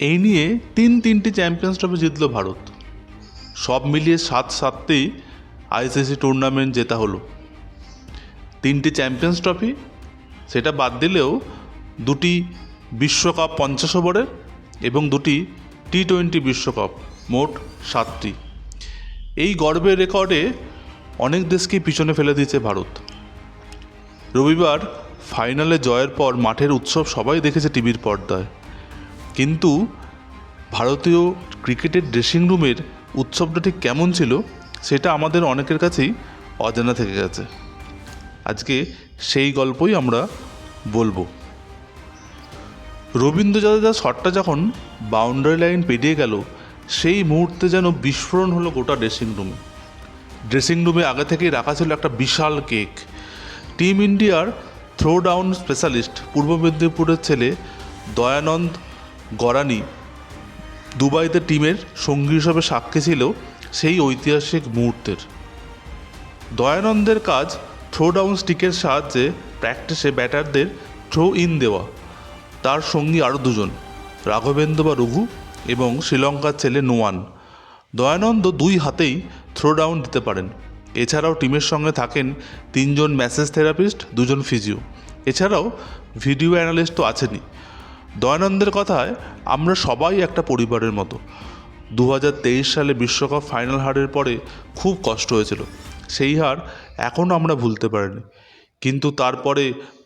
এই নিয়ে তিনটি চ্যাম্পিয়ন্স ট্রফি জিতল ভারত। সব মিলিয়ে 7-7তেই আইসিসি টুর্নামেন্ট জেতা হলো। 3টে চ্যাম্পিয়ন্স ট্রফি, সেটা বাদ দিলেও 2টি বিশ্বকাপ 50 ওভারের এবং 2টি টি-20 বিশ্বকাপ, মোট 7টি। এই গর্বের রেকর্ডে অনেক দেশকেই পিছনে ফেলে দিয়েছে ভারত। রবিবার ফাইনালে জয়ের পর মাঠের উৎসব সবাই দেখেছে টিভির পর্দায়, কিন্তু ভারতীয় ক্রিকেটের ড্রেসিং রুমের উৎসবটা ঠিক কেমন ছিল সেটা আমাদের অনেকের কাছেই অজানা থেকে গেছে। আজকে সেই গল্পই আমরা বলবো। রবীন্দ্র জাদেজার শটটা যখন বাউন্ডারি লাইন পেরিয়ে গেল, সেই মুহূর্তে যেন বিস্ফোরণ হলো গোটা ড্রেসিং রুমে আগে থেকেই রাখা ছিল একটা বিশাল কেক। টিম ইন্ডিয়ার থ্রো ডাউন স্পেশালিস্ট পূর্ব মেদিনীপুরের ছেলে দয়ানন্দ গরানি দুবাইতে টিমের সঙ্গী হিসাবে সাক্ষী ছিল সেই ঐতিহাসিক মুহূর্তের। দয়ানন্দের কাজ থ্রো ডাউন স্টিকের সাহায্যে প্র্যাকটিসে ব্যাটারদের থ্রো ইন দেওয়া। তার সঙ্গী আরও 2জন, রাঘবেন্দ্র বা রঘু এবং শ্রীলঙ্কার ছেলে নোয়ান। দয়ানন্দ 2 হাতেই থ্রো ডাউন দিতে পারেন। এছাড়াও টিমের সঙ্গে থাকেন 3জন ম্যাসেজ থেরাপিস্ট, 2জন ফিজিও, এছাড়াও ভিডিও অ্যানালিস্ট তো আছেনই। দয়ানন্দের কথায় আমরা সবাই একটা পরিবারের মতো। 2023 সালে বিশ্বকাপ ফাইনাল হারের পরে খুব কষ্ট হয়েছিল, সেই হার এখনও আমরা ভুলতে পারিনি। কিন্তু তারপরে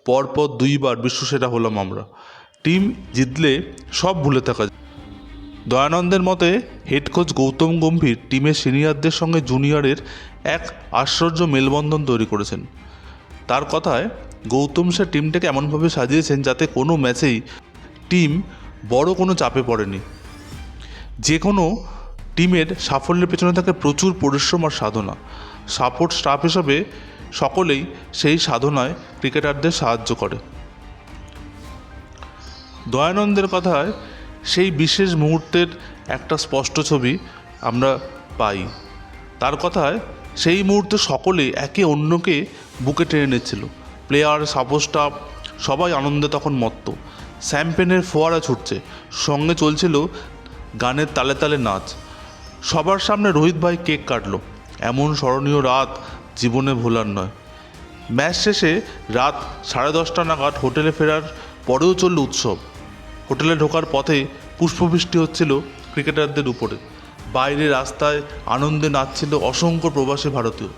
পরপর 2বার বিশ্বসেরা হলাম আমরা। টিম জিতলে সব ভুলে থাকা যায়। দয়ানন্দের মতে হেড কোচ গৌতম গম্ভীর টিমের সিনিয়রদের সঙ্গে জুনিয়রের এক আশ্চর্য মেলবন্ধন তৈরি করেছেন। তার কথায় গৌতম স্যার টিমটাকে এমনভাবে সাজিয়েছেন যাতে কোনো ম্যাচেই টিম বড় কোনো চাপে পড়েনি। যে কোনো টিমের সাফল্যের পেছনে থাকে প্রচুর পরিশ্রম আর সাধনা। সাপোর্ট স্টাফ হিসাবে সকলেই সেই সাধনায় ক্রিকেটারদের সাহায্য করে। দয়ানন্দের কথায় সেই বিশেষ মুহূর্তের একটা স্পষ্ট ছবি আমরা পাই। তার কথায় সেই মুহূর্তে সকলেই একে অন্যকে বুকে টেনে নিচ্ছিল। প্লেয়ার, সাপোর্ট স্টাফ সবাই আনন্দে তখন মত্ত। শ্যাম্পেনের ফোয়ারা ছুটছে, সঙ্গে চলছিল গানের তালে তালে নাচ। সবার সামনে রোহিত ভাই কেক কাটলো। এমন স্মরণীয় রাত জীবনে ভোলার নয়। ম্যাচ শেষে রাত 10:30 নাগাদ হোটেলে ফেরার পরেও চলল উৎসব। হোটেলে ঢোকার পথে পুষ্পবৃষ্টি হচ্ছিল ক্রিকেটারদের উপরে। বাইরে রাস্তায় আনন্দে নাচছিল অসংখ্য প্রবাসী ভারতীয়।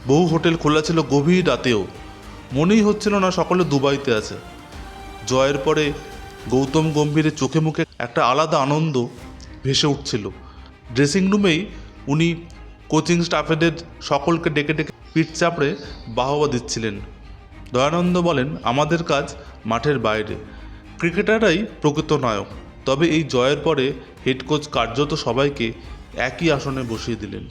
বহু হোটেল খোলা ছিল গভীর রাতেও। মনেই হচ্ছিল না সকলে দুবাইতে আছে। জয়ের পরে গৌতম গম্ভীরের চোখে মুখে একটা আলাদা আনন্দ ভেসে উঠছিল। ড্রেসিং রুমেই উনি কোচিং স্টাফেদের সকলকে ডেকে ডেকে পিঠ চাপড়ে বাহবা দিচ্ছিলেন। দয়ানন্দ বলেন, আমাদের কাজ মাঠের বাইরে, ক্রিকেটাররাই প্রকৃত নায়ক। তবে এই জয়ের পরে হেড কোচ কার্যত সবাইকে একই আসনে বসিয়ে দিলেন।